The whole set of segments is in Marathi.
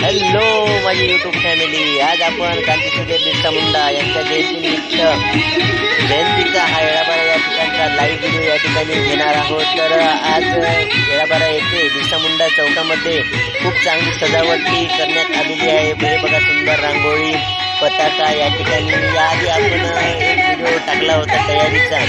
हॅलो माझी यूट्यूब फॅमिली, आज आपण क्रांतीसूर्य बिरसा मुंडा यांच्या जयंतीनिमित्त जयंतीचा हा येळाबारा या ठिकाणचा लाईव्ह व्हिडिओ या ठिकाणी घेणार आहोत। तर आज येळाबारा येथे बिरसा मुंडा चौकामध्ये खूप चांगली सजावटी करण्यात आलेली आहे। हे बघा, सुंदर रांगोळी, पताका या ठिकाणी याआधी आपण एक व्हिडिओ टाकला होता तयारीचा।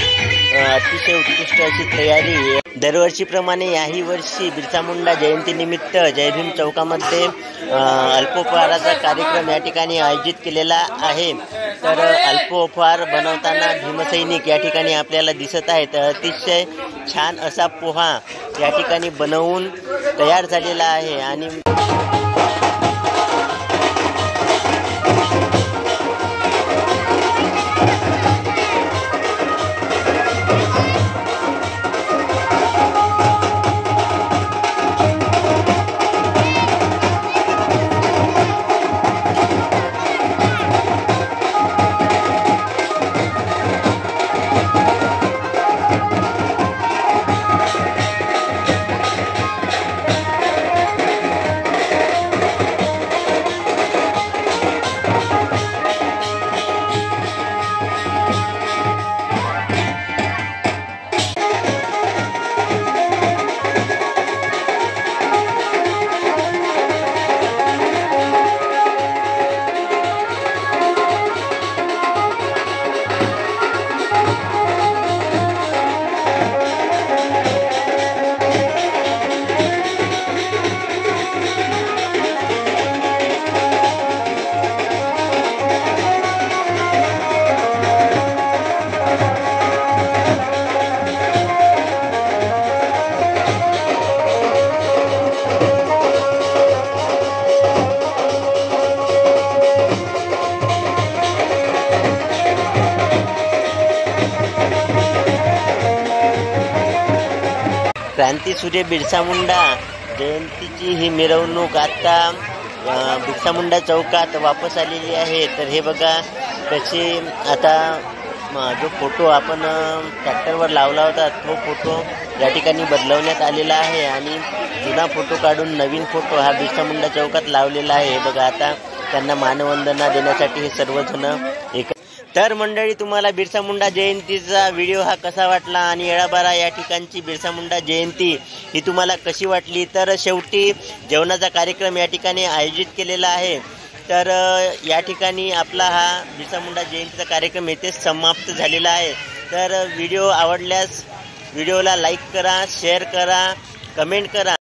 अतिशय उत्कृष्ट अशी तयारी दरवर्षीप्रमाणे याही वर्षी बिरसा मुंडा जयंतीनिमित्त जय भीम चौकामध्ये अल्पोपहाराचा कार्यक्रम या ठिकाणी आयोजित केलेला आहे। तर अल्पोपहार बनवताना भीमसैनिक या ठिकाणी आपल्याला दिसत आहेत। अतिशय छान असा पोहा या ठिकाणी बनवून तयार झालेला आहे आणि क्रांतीसूर्य बिरसा मुंडा जयंतीची ही मिरवणूक आता बिरसा मुंडा चौकात वापस आलेली आहे। तर हे बघा कसे आता जो फोटो आपण ट्रॅक्टरवर लावला होता तो फोटो या ठिकाणी बदलवण्यात आलेला आहे आणि जुना फोटो काढून नवीन फोटो हा बिरसा मुंडा चौकात लावलेला आहे। हे बघा, आता त्यांना मानवंदना देण्यासाठी हे सर्वजण एक। तर मंडळी, तुम्हाला बिरसा मुंडा जयंतीचा व्हिडिओ हा कसा वाटला आणि येळाबारा या ठिकाणची बिरसा मुंडा जयंती ही तुम्हाला कशी वाटली? तर शेवटी जेवणाचा कार्यक्रम या ठिकाणी आयोजित केलेला आहे। तर या ठिकाणी आपला हा बिरसा मुंडा जयंतीचा कार्यक्रम येथेच समाप्त झालेला आहे। तर व्हिडिओ आवडल्यास व्हिडिओला लाईक करा, शेअर करा, कमेंट करा।